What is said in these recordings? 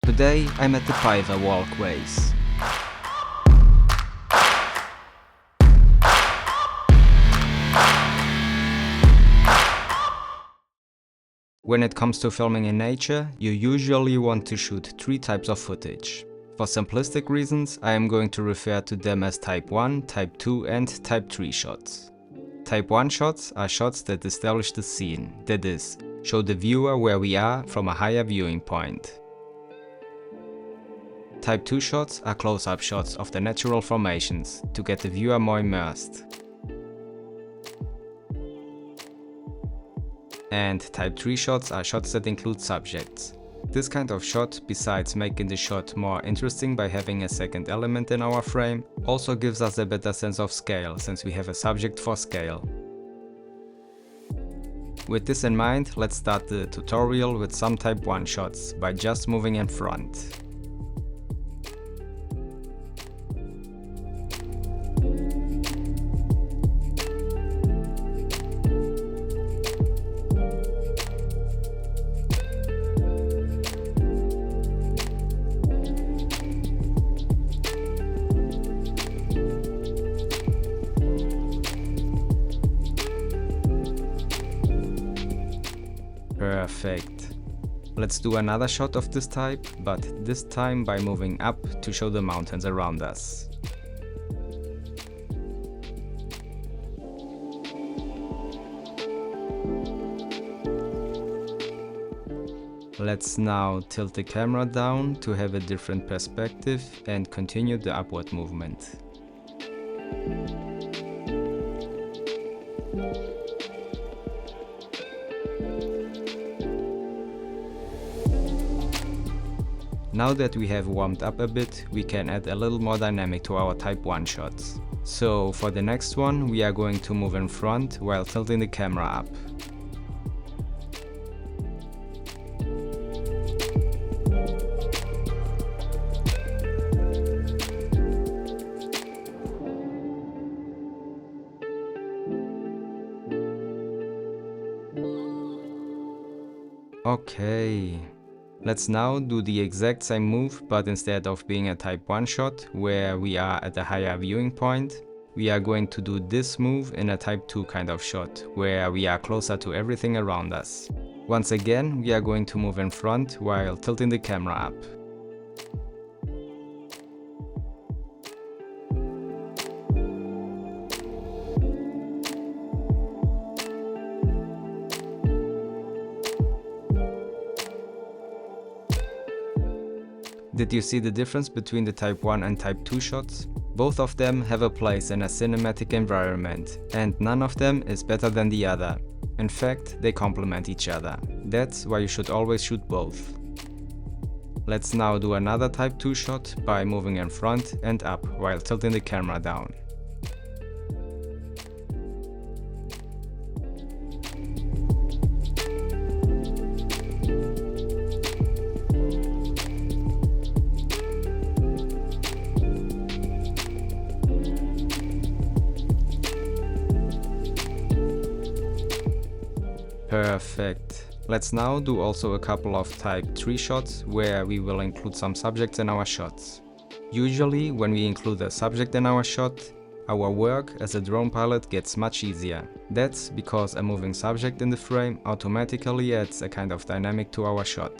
Today I'm at the Piver walkways. When it comes to filming in nature, you usually want to shoot 3 types of footage. For simplistic reasons, I am going to refer to them as Type 1, Type 2 and Type 3 shots. Type 1 shots are shots that establish the scene, that is, show the viewer where we are from a higher viewing point. Type 2 shots are close-up shots of the natural formations, to get the viewer more immersed. And Type 3 shots are shots that include subjects. This kind of shot, besides making the shot more interesting by having a second element in our frame, also gives us a better sense of scale, since we have a subject for scale. With this in mind, let's start the tutorial with some Type 1 shots, by just moving in front. Perfect. Let's do another shot of this type, but this time by moving up to show the mountains around us. Let's now tilt the camera down to have a different perspective and continue the upward movement. Now that we have warmed up a bit, we can add a little more dynamic to our Type 1 shots. So for the next one, we are going to move in front while tilting the camera up. Okay. Let's now do the exact same move, but instead of being a Type 1 shot, where we are at a higher viewing point, we are going to do this move in a Type 2 kind of shot, where we are closer to everything around us. Once again, we are going to move in front while tilting the camera up. Did you see the difference between the Type 1 and Type 2 shots? Both of them have a place in a cinematic environment, and none of them is better than the other. In fact, they complement each other. That's why you should always shoot both. Let's now do another Type 2 shot by moving in front and up while tilting the camera down. Perfect. Let's now do also a couple of Type 3 shots where we will include some subjects in our shots. Usually when we include a subject in our shot, our work as a drone pilot gets much easier. That's because a moving subject in the frame automatically adds a kind of dynamic to our shot.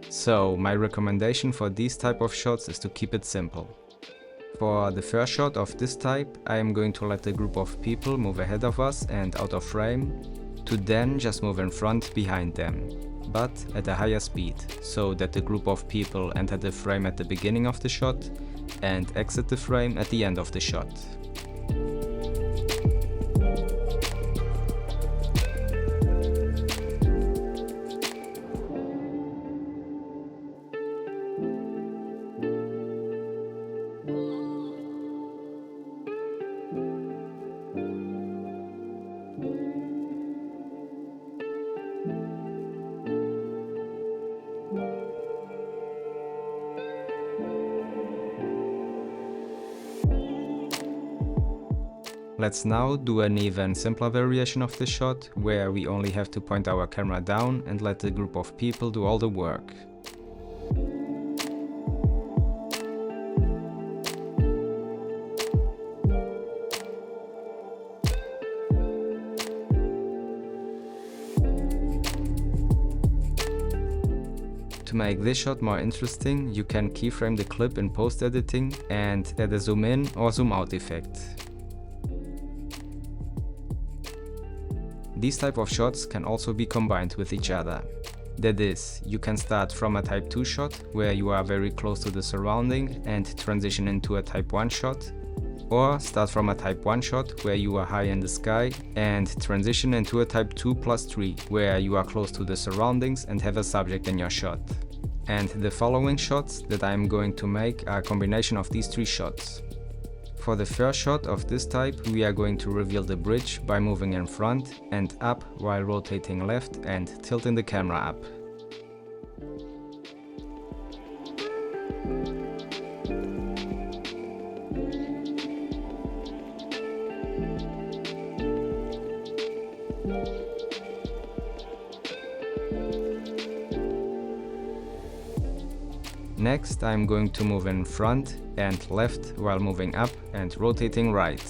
So my recommendation for these type of shots is to keep it simple. For the first shot of this type, I am going to let a group of people move ahead of us and out of frame, to then just move in front behind them, but at a higher speed, so that the group of people enter the frame at the beginning of the shot and exit the frame at the end of the shot. Let's now do an even simpler variation of the shot, where we only have to point our camera down and let the group of people do all the work. To make this shot more interesting, you can keyframe the clip in post-editing and add a zoom in or zoom out effect. These type of shots can also be combined with each other. That is, you can start from a Type 2 shot, where you are very close to the surrounding, and transition into a Type 1 shot, or start from a Type 1 shot, where you are high in the sky, and transition into a Type 2+3, where you are close to the surroundings and have a subject in your shot. And the following shots that I am going to make are a combination of these three shots. For the first shot of this type, we are going to reveal the bridge by moving in front and up while rotating left and tilting the camera up. Next, I'm going to move in front and left while moving up and rotating right.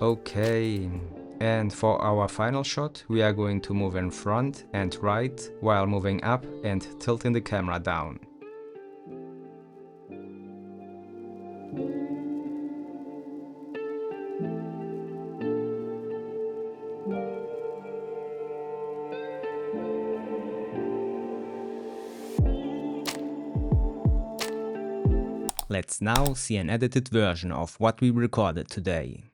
Okay, and for our final shot, we are going to move in front and right while moving up and tilting the camera down. Let's now see an edited version of what we recorded today.